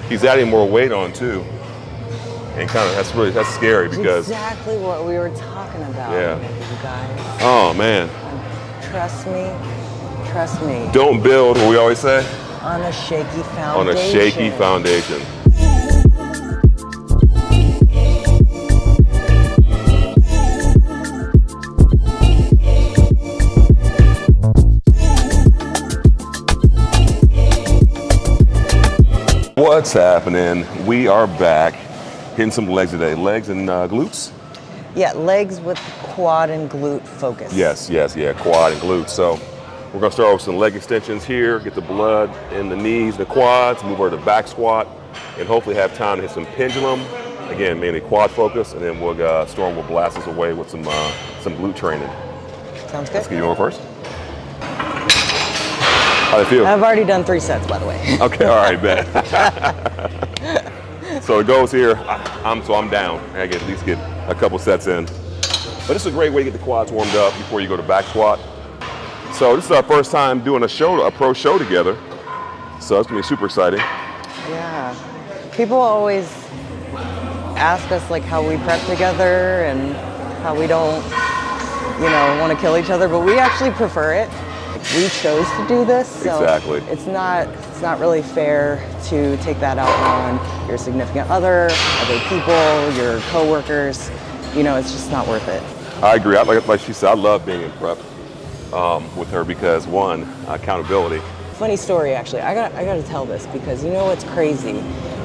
He's adding more weight on too. And kind of, that's scary because. Exactly what we were talking about, you guys. Oh man. Trust me. Don't build, what we always say? On a shaky foundation. On a shaky foundation. What's happening? We are back, hitting some legs today. Legs and glutes? Yeah, legs with quad and glute focus. Yes, quad and glutes. So we're gonna start with some leg extensions here, get the blood in the knees, the quads, move over to back squat, and hopefully have time to hit some pendulum. Again, mainly quad focus, and then Storm will blast us away with some glute training. Sounds good. Let's get you on first. How do you feel? I've already done 3 sets, by the way. Okay, all right, bet. So it goes here. I'm down. I get at least get a couple sets in. But this is a great way to get the quads warmed up before you go to back squat. So this is our first time doing a pro show together. So it's gonna be super exciting. Yeah. People always ask us like how we prep together and how we don't, want to kill each other, but we actually prefer it. We chose to do this, so exactly. It's not really fair to take that out on your significant other people, your coworkers. It's just not worth it. I agree. Like she said, I love being in prep with her because one, accountability. Funny story, actually. I got to tell this because what's crazy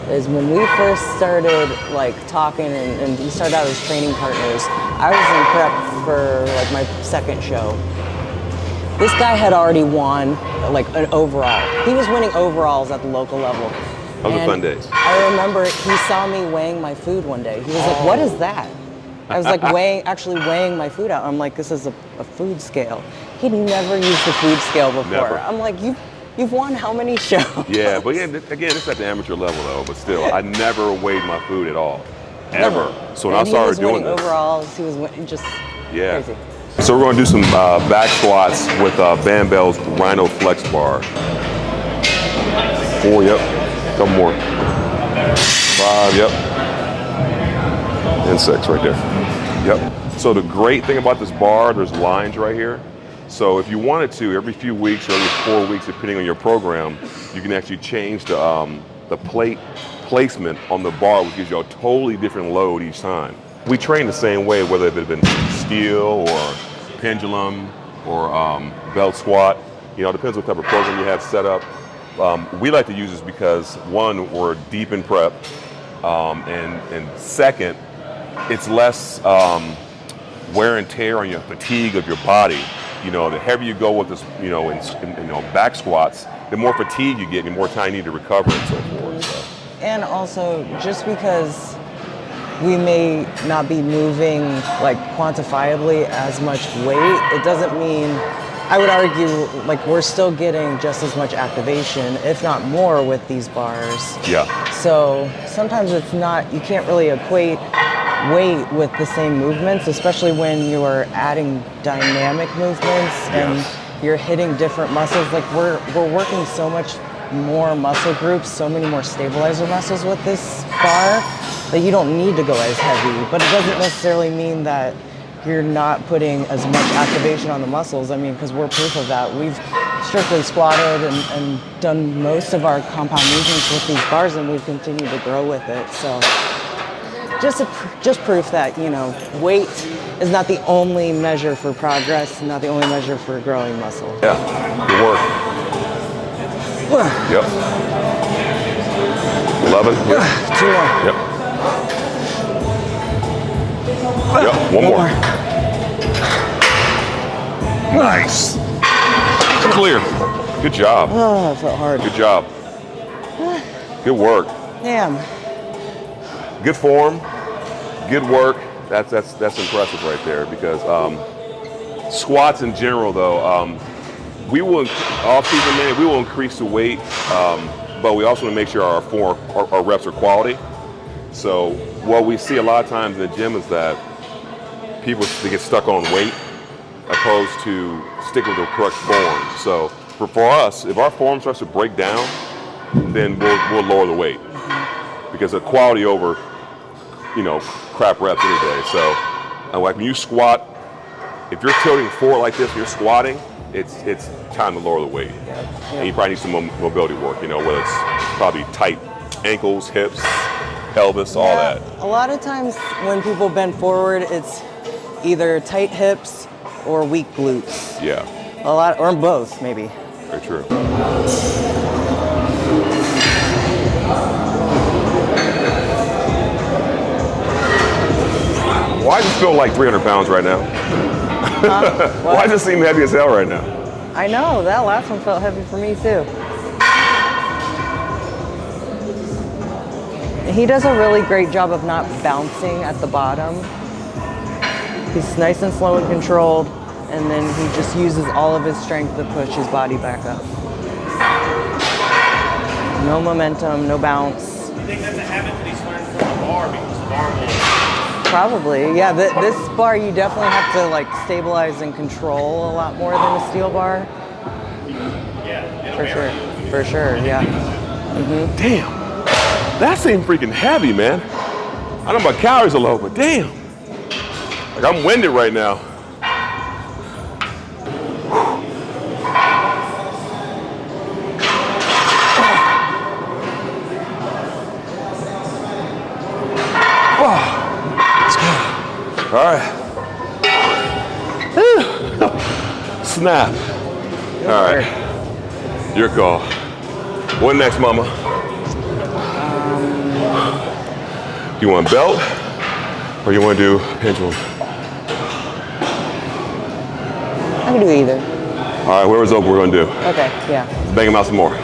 is when we first started talking and we started out as training partners, I was in prep for my second show. This guy had already won an overall. He was winning overalls at the local level. Those were fun days. I remember he saw me weighing my food one day. He was like, "What is that?" I was actually weighing my food out. I'm like, "This is a food scale." He'd never used a food scale before. Never. I'm like, You've won how many shows? Yeah, but again, it's at the amateur level though. But still, I never weighed my food at all, ever. Never. So when I started doing this, overalls, he was winning, just crazy. So we're going to do some back squats with Bam Bell's Rhino Flex Bar. 4, yep. Couple more. 5, yep. And 6 right there. Yep. So the great thing about this bar, there's lines right here. So if you wanted to, every few weeks or every 4 weeks, depending on your program, you can actually change the plate placement on the bar, which gives you a totally different load each time. We train the same way, whether it had been steel or pendulum or belt squat. It depends what type of program you have set up. We like to use this because one, we're deep in prep, and second, it's less wear and tear on your fatigue of your body. The heavier you go with this, in back squats, the more fatigue you get, the more time you need to recover and so forth. So. And also, just because we may not be moving quantifiably as much weight, it doesn't mean, I would argue, we're still getting just as much activation, if not more, with these bars. Yeah. So sometimes it's not, you can't really equate weight with the same movements, especially when you are adding dynamic movements and you're hitting different muscles. We're working so much more muscle groups, so many more stabilizer muscles with this bar that you don't need to go as heavy, but it doesn't necessarily mean that you're not putting as much activation on the muscles. Because we're proof of that. We've strictly squatted and done most of our compound movements with these bars, and we've continued to grow with it. So just proof that, weight is not the only measure for progress, not the only measure for growing muscle. Yeah, good work. Yep. 11. Yep. 2 more. Yep. Yep. One more. Nice. Clear. Good job. Oh, that felt hard. Good job. Good work. Damn. Good form. Good work. That's impressive right there because squats in general though, we will off-season man, we will increase the weight, but we also want to make sure our reps are quality. So what we see a lot of times in the gym is that people, they get stuck on weight opposed to stick with the correct form. So for us, if our form starts to break down, then we'll lower the weight. because of quality over, you know, crap reps any day. So, like when you squat, if you're tilting forward like this, you're squatting, it's time to lower the weight. And you probably need some mobility work, you know, whether it's probably tight ankles, hips, pelvis, all that. A lot of times when people bend forward, it's either tight hips or weak glutes. Yeah. A lot, or both, maybe. Very true. Why does it feel like 300 pounds right now? Why does it seem heavy as hell right now? I know, that last one felt heavy for me too. He does a really great job of not bouncing at the bottom. He's nice and slow and controlled, and then he just uses all of his strength to push his body back up. No momentum, no bounce. You think that's a habit that he's learned from the bar because the bar will... Probably, yeah. This bar you definitely have to like stabilize and control a lot more than a steel bar. Yeah. For sure, yeah. Damn. That seemed freaking heavy, man. I don't know my calories are low, but damn. Like I'm winded right now. All right. Snap. All right. Your call. What next, mama? You want belt or you want to do pendulum? I can do either. All right, whoever's open, we're going to do. Okay, yeah. Let's bang them out some more.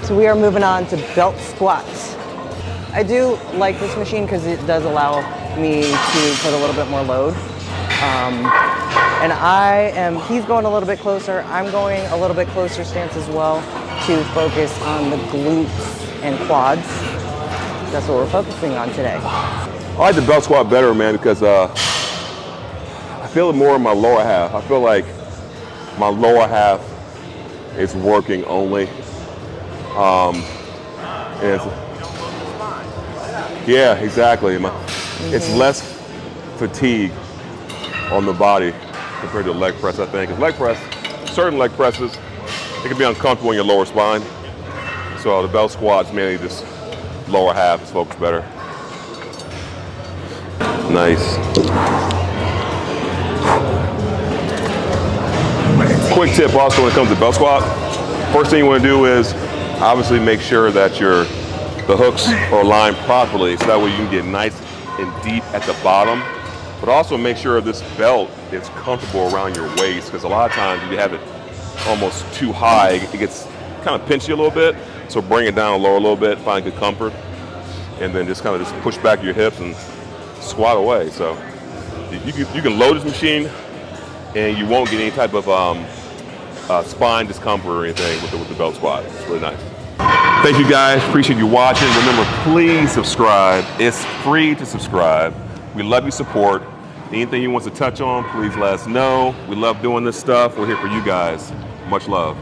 So we are moving on to belt squats. I do like this machine because it does allow me to put a little bit more load. And he's going a little bit closer. I'm going a little bit closer stance as well to focus on the glutes and quads. That's what we're focusing on today. I like the belt squat better, man, because I feel it more in my lower half. I feel like my lower half is working only. And yeah, exactly. It's less fatigue on the body compared to leg press, I think. 'Cause leg press, certain leg presses, it can be uncomfortable in your lower spine. So the belt squat's mainly just lower half is focused better. Nice. Quick tip also when it comes to belt squat. First thing you want to do is obviously make sure that the hooks are aligned properly so that way you can get nice and deep at the bottom. But also make sure this belt is comfortable around your waist, because a lot of times if you have it almost too high, it gets kind of pinchy a little bit. So bring it down lower a little bit, find good comfort, and then just kind of just push back your hips and squat away. So you can load this machine and you won't get any type of spine discomfort or anything with the belt squat. It's really nice. Thank you guys, appreciate you watching. Remember, please subscribe. It's free to subscribe. We love your support. Anything you want to touch on, please let us know. We love doing this stuff. We're here for you guys. Much love.